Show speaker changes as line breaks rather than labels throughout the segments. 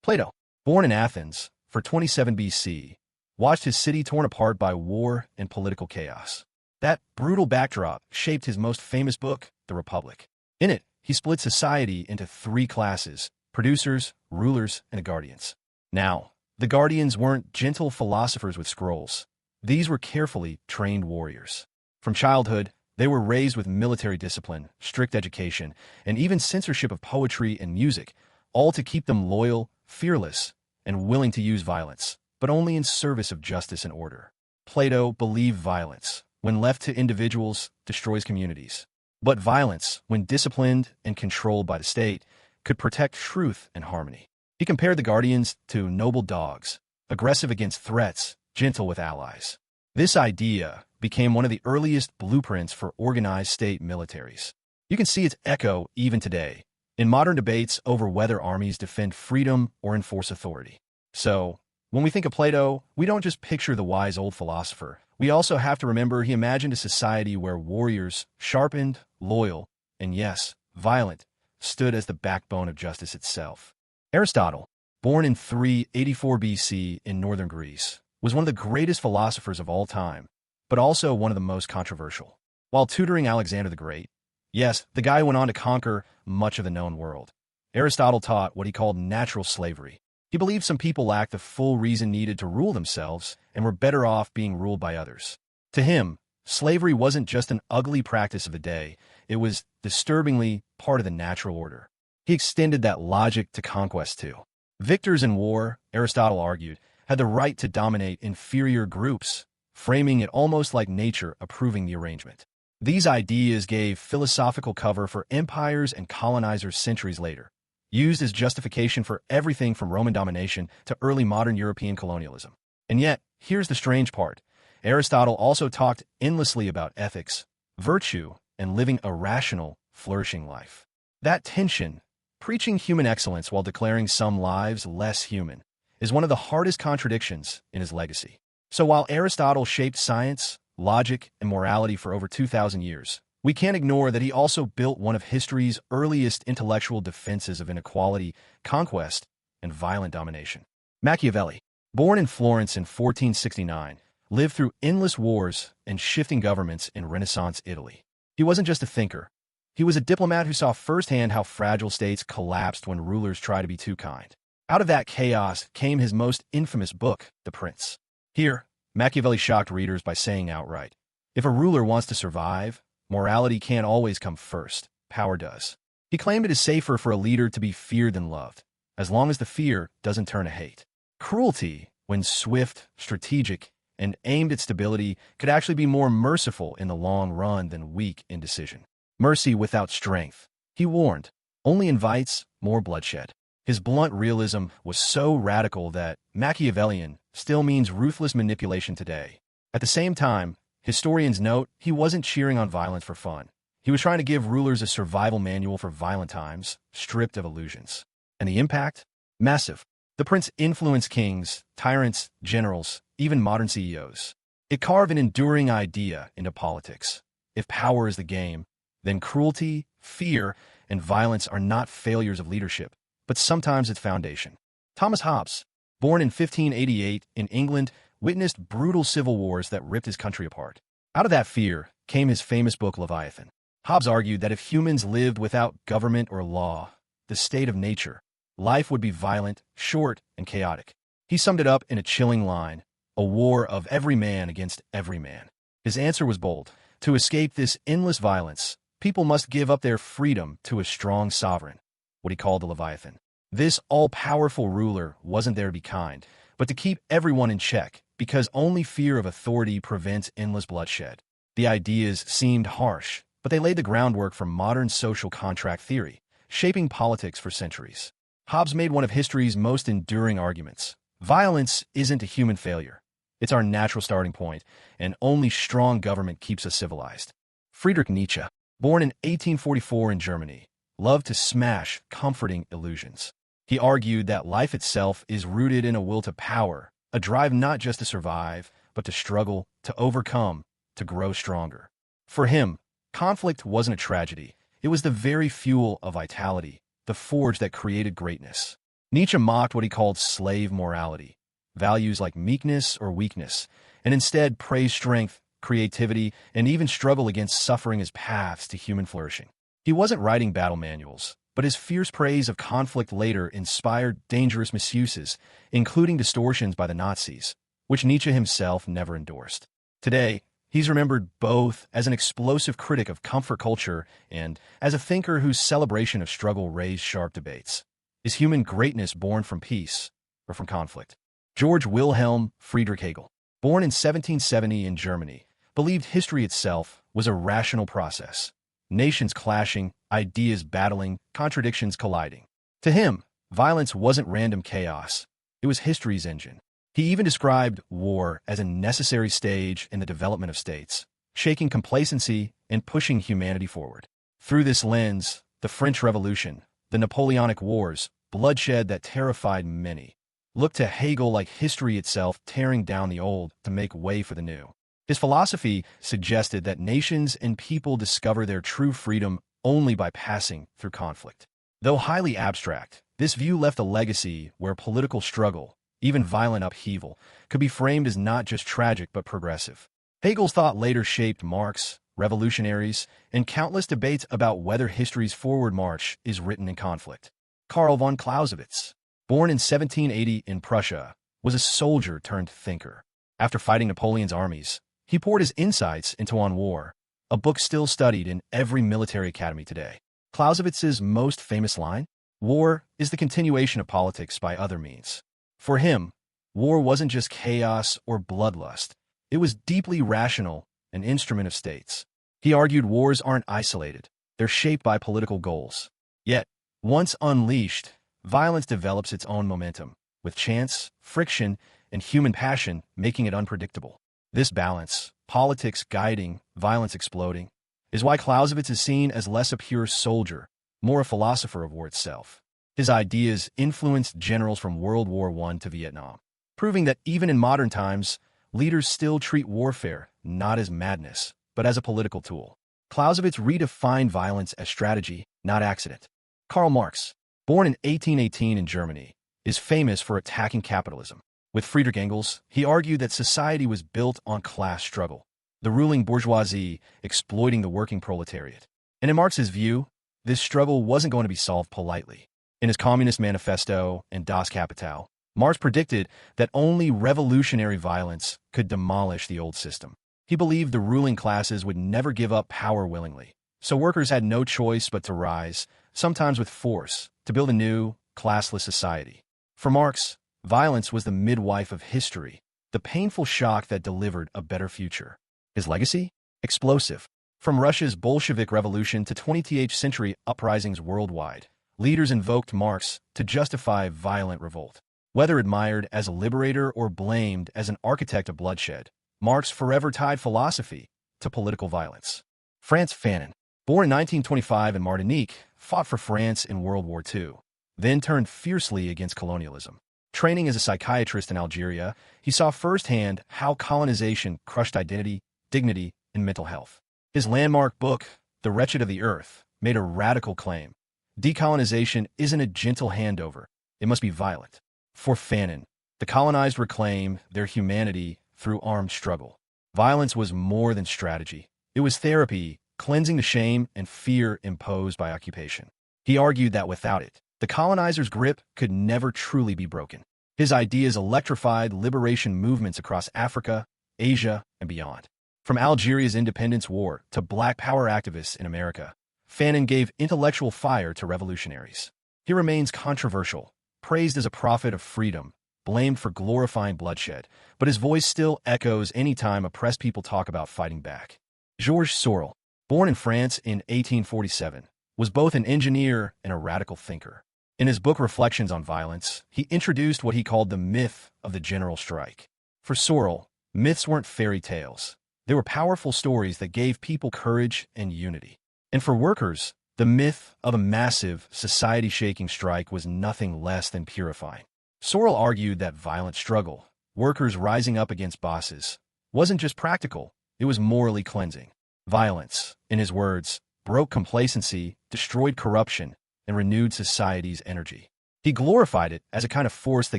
Plato, born in Athens for 27 BC, watched his city torn apart by war and political chaos. That brutal backdrop shaped his most famous book, The Republic. In it, he split society into three classes: producers, rulers, and guardians. Now, the guardians weren't gentle philosophers with scrolls. These were carefully trained warriors. From childhood, they were raised with military discipline, strict education, and even censorship of poetry and music, all to keep them loyal, fearless, and willing to use violence, but only in service of justice and order. Plato believed violence, when left to individuals, destroys communities. But violence, when disciplined and controlled by the state, could protect truth and harmony. He compared the guardians to noble dogs, aggressive against threats, gentle with allies. This idea became one of the earliest blueprints for organized state militaries. You can see its echo even today, in modern debates over whether armies defend freedom or enforce authority. So, when we think of Plato, we don't just picture the wise old philosopher. We also have to remember he imagined a society where warriors, sharpened, loyal, and yes, violent, stood as the backbone of justice itself. Aristotle, born in 384 BC in northern Greece, was one of the greatest philosophers of all time, but also one of the most controversial. While tutoring Alexander the Great, yes, the guy went on to conquer much of the known world, Aristotle taught what he called natural slavery. He believed some people lacked the full reason needed to rule themselves and were better off being ruled by others. To him, slavery wasn't just an ugly practice of the day, it was disturbingly part of the natural order. He extended that logic to conquest too. Victors in war, Aristotle argued, had the right to dominate inferior groups, framing it almost like nature approving the arrangement. These ideas gave philosophical cover for empires and colonizers centuries later, used as justification for everything from Roman domination to early modern European colonialism. And yet, here's the strange part. Aristotle also talked endlessly about ethics, virtue, and living a rational, flourishing life. That tension, preaching human excellence while declaring some lives less human, is one of the hardest contradictions in his legacy. So while Aristotle shaped science, logic, and morality for over 2,000 years, we can't ignore that he also built one of history's earliest intellectual defenses of inequality, conquest, and violent domination. Machiavelli, born in Florence in 1469, lived through endless wars and shifting governments in Renaissance Italy. He wasn't just a thinker. He was a diplomat who saw firsthand how fragile states collapsed when rulers tried to be too kind. Out of that chaos came his most infamous book, The Prince. Here, Machiavelli shocked readers by saying outright, if a ruler wants to survive, morality can't always come first, power does. He claimed it is safer for a leader to be feared than loved, as long as the fear doesn't turn to hate. Cruelty, when swift, strategic, and aimed at stability, could actually be more merciful in the long run than weak indecision. Mercy without strength, he warned, only invites more bloodshed. His blunt realism was so radical that Machiavellian still means ruthless manipulation today. At the same time, historians note he wasn't cheering on violence for fun. He was trying to give rulers a survival manual for violent times, stripped of illusions. And the impact? Massive. The Prince influenced kings, tyrants, generals, even modern CEOs. It carved an enduring idea into politics. If power is the game, then cruelty, fear, and violence are not failures of leadership, but sometimes its foundation. Thomas Hobbes, born in 1588 in England, witnessed brutal civil wars that ripped his country apart. Out of that fear came his famous book Leviathan. Hobbes argued that if humans lived without government or law, the state of nature, life would be violent, short, and chaotic. He summed it up in a chilling line, a war of every man against every man. His answer was bold. To escape this endless violence, people must give up their freedom to a strong sovereign, what he called the Leviathan. This all-powerful ruler wasn't there to be kind, but to keep everyone in check, because only fear of authority prevents endless bloodshed. The ideas seemed harsh, but they laid the groundwork for modern social contract theory, shaping politics for centuries. Hobbes made one of history's most enduring arguments. Violence isn't a human failure. It's our natural starting point, and only strong government keeps us civilized. Friedrich Nietzsche, born in 1844 in Germany, loved to smash comforting illusions. He argued that life itself is rooted in a will to power, a drive not just to survive, but to struggle, to overcome, to grow stronger. For him, conflict wasn't a tragedy. It was the very fuel of vitality, the forge that created greatness. Nietzsche mocked what he called slave morality, values like meekness or weakness, and instead praised strength, creativity, and even struggle against suffering as paths to human flourishing. He wasn't writing battle manuals, but his fierce praise of conflict later inspired dangerous misuses, including distortions by the Nazis, which Nietzsche himself never endorsed. Today, he's remembered both as an explosive critic of comfort culture and as a thinker whose celebration of struggle raised sharp debates. Is human greatness born from peace or from conflict? George Wilhelm Friedrich Hegel, born in 1770 in Germany, believed history itself was a rational process. Nations clashing, ideas battling, contradictions colliding. To him, violence wasn't random chaos. It was history's engine. He even described war as a necessary stage in the development of states, shaking complacency and pushing humanity forward. Through this lens, the French Revolution, the Napoleonic Wars, bloodshed that terrified many, looked to Hegel like history itself tearing down the old to make way for the new. His philosophy suggested that nations and people discover their true freedom only by passing through conflict. Though highly abstract, this view left a legacy where political struggle, even violent upheaval, could be framed as not just tragic but progressive. Hegel's thought later shaped Marx, revolutionaries, and countless debates about whether history's forward march is written in conflict. Karl von Clausewitz, born in 1780 in Prussia, was a soldier turned thinker. After fighting Napoleon's armies, he poured his insights into On War, a book still studied in every military academy today. Clausewitz's most famous line, "War is the continuation of politics by other means." For him, war wasn't just chaos or bloodlust. It was deeply rational, an instrument of states. He argued wars aren't isolated. They're shaped by political goals. Yet, once unleashed, violence develops its own momentum, with chance, friction, and human passion making it unpredictable. This balance, politics guiding, violence exploding, is why Clausewitz is seen as less a pure soldier, more a philosopher of war itself. His ideas influenced generals from World War I to Vietnam, proving that even in modern times, leaders still treat warfare not as madness, but as a political tool. Clausewitz redefined violence as strategy, not accident. Karl Marx, born in 1818 in Germany, is famous for attacking capitalism. With Friedrich Engels, he argued that society was built on class struggle, the ruling bourgeoisie exploiting the working proletariat. And in Marx's view, this struggle wasn't going to be solved politely. In his Communist Manifesto and Das Kapital, Marx predicted that only revolutionary violence could demolish the old system. He believed the ruling classes would never give up power willingly, so workers had no choice but to rise, sometimes with force, to build a new, classless society. For Marx, violence was the midwife of history, the painful shock that delivered a better future. His legacy? Explosive. From Russia's Bolshevik Revolution to 20th century uprisings worldwide, leaders invoked Marx to justify violent revolt. Whether admired as a liberator or blamed as an architect of bloodshed, Marx forever tied philosophy to political violence. Frantz Fanon, born in 1925 in Martinique, fought for France in World War II, then turned fiercely against colonialism. Training as a psychiatrist in Algeria, he saw firsthand how colonization crushed identity, dignity, and mental health. His landmark book, The Wretched of the Earth, made a radical claim. Decolonization isn't a gentle handover. It must be violent. For Fanon, the colonized reclaim their humanity through armed struggle. Violence was more than strategy. It was therapy, cleansing the shame and fear imposed by occupation. He argued that without it, the colonizers' grip could never truly be broken. His ideas electrified liberation movements across Africa, Asia, and beyond. From Algeria's independence war to Black Power activists in America, Fanon gave intellectual fire to revolutionaries. He remains controversial, praised as a prophet of freedom, blamed for glorifying bloodshed, but his voice still echoes anytime oppressed people talk about fighting back. Georges Sorel, born in France in 1847, was both an engineer and a radical thinker. In his book Reflections on Violence, he introduced what he called the myth of the general strike. For Sorel, myths weren't fairy tales. They were powerful stories that gave people courage and unity. And for workers, the myth of a massive, society-shaking strike was nothing less than purifying. Sorel argued that violent struggle, workers rising up against bosses, wasn't just practical, it was morally cleansing. Violence, in his words, broke complacency, destroyed corruption, and renewed society's energy. He glorified it as a kind of force that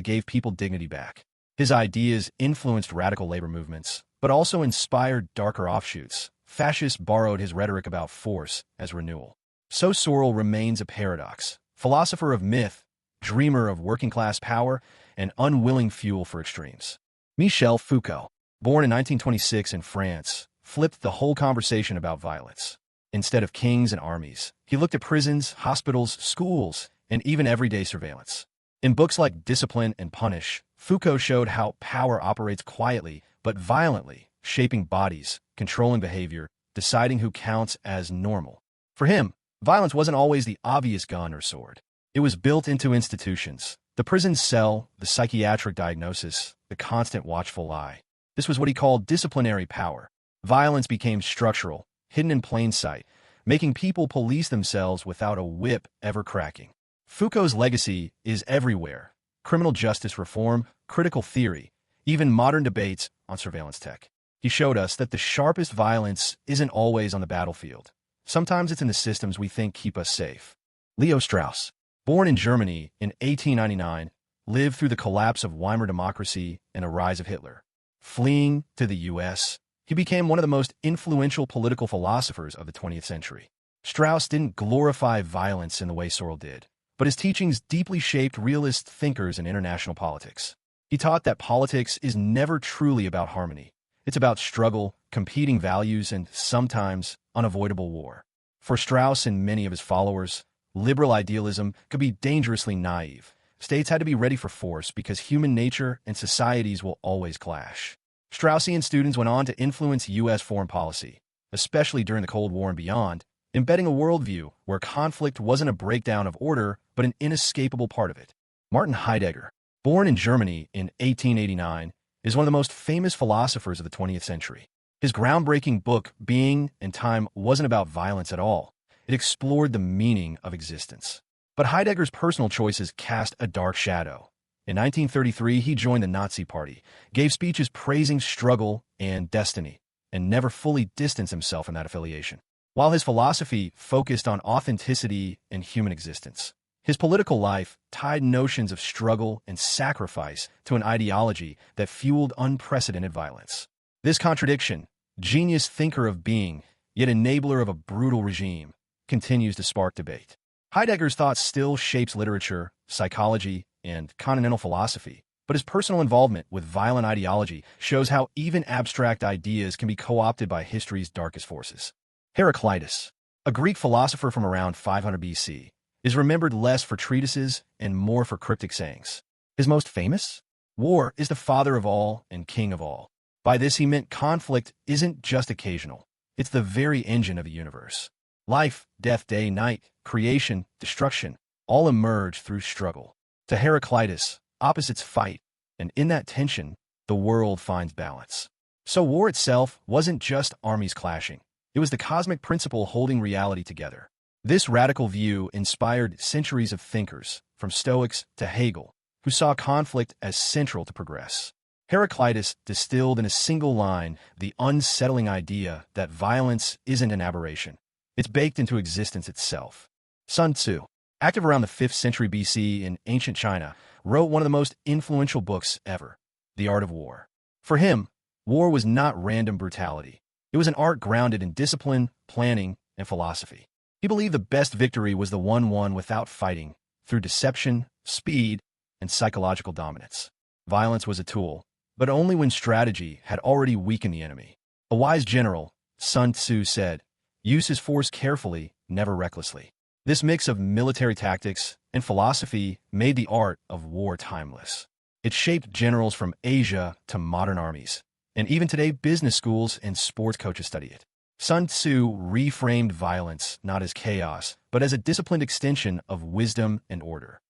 gave people dignity back. His ideas influenced radical labor movements, but also inspired darker offshoots. Fascists borrowed his rhetoric about force as renewal. So Sorel remains a paradox, philosopher of myth, dreamer of working-class power, and unwilling fuel for extremes. Michel Foucault, born in 1926 in France, flipped the whole conversation about violence. Instead of kings and armies, he looked at prisons, hospitals, schools, and even everyday surveillance. In books like Discipline and Punish, Foucault showed how power operates quietly but violently, shaping bodies, controlling behavior, deciding who counts as normal. For him, violence wasn't always the obvious gun or sword. It was built into institutions. The prison cell, the psychiatric diagnosis, the constant watchful eye. This was what he called disciplinary power. Violence became structural, hidden in plain sight, making people police themselves without a whip ever cracking. Foucault's legacy is everywhere. Criminal justice reform, critical theory, even modern debates on surveillance tech. He showed us that the sharpest violence isn't always on the battlefield. Sometimes it's in the systems we think keep us safe. Leo Strauss, born in Germany in 1899, lived through the collapse of Weimar democracy and a rise of Hitler. Fleeing to the U.S., he became one of the most influential political philosophers of the 20th century. Strauss didn't glorify violence in the way Sorel did, but his teachings deeply shaped realist thinkers in international politics. He taught that politics is never truly about harmony. It's about struggle, competing values, and sometimes unavoidable war. For Strauss and many of his followers, liberal idealism could be dangerously naive. States had to be ready for force because human nature and societies will always clash. Straussian students went on to influence U.S. foreign policy, especially during the Cold War and beyond, embedding a worldview where conflict wasn't a breakdown of order, but an inescapable part of it. Martin Heidegger, born in Germany in 1889, is one of the most famous philosophers of the 20th century. His groundbreaking book, Being and Time, wasn't about violence at all. It explored the meaning of existence. But Heidegger's personal choices cast a dark shadow. In 1933, he joined the Nazi Party, gave speeches praising struggle and destiny, and never fully distanced himself from that affiliation. While his philosophy focused on authenticity and human existence, his political life tied notions of struggle and sacrifice to an ideology that fueled unprecedented violence. This contradiction, genius thinker of being, yet enabler of a brutal regime, continues to spark debate. Heidegger's thought still shapes literature, psychology, and continental philosophy, but his personal involvement with violent ideology shows how even abstract ideas can be co-opted by history's darkest forces. Heraclitus, a Greek philosopher from around 500 BC, is remembered less for treatises and more for cryptic sayings. His most famous? War is the father of all and king of all. By this he meant conflict isn't just occasional. It's the very engine of the universe. Life, death, day, night, creation, destruction, all emerge through struggle. To Heraclitus, opposites fight, and in that tension, the world finds balance. So war itself wasn't just armies clashing. It was the cosmic principle holding reality together. This radical view inspired centuries of thinkers, from Stoics to Hegel, who saw conflict as central to progress. Heraclitus distilled in a single line the unsettling idea that violence isn't an aberration. It's baked into existence itself. Sun Tzu, active around the 5th century BC in ancient China, wrote one of the most influential books ever, The Art of War. For him, war was not random brutality. It was an art grounded in discipline, planning, and philosophy. He believed the best victory was the one won without fighting, through deception, speed, and psychological dominance. Violence was a tool, but only when strategy had already weakened the enemy. A wise general, Sun Tzu, said, "Use his force carefully, never recklessly." This mix of military tactics and philosophy made the art of war timeless. It shaped generals from Asia to modern armies, and even today business schools and sports coaches study it. Sun Tzu reframed violence not as chaos, but as a disciplined extension of wisdom and order.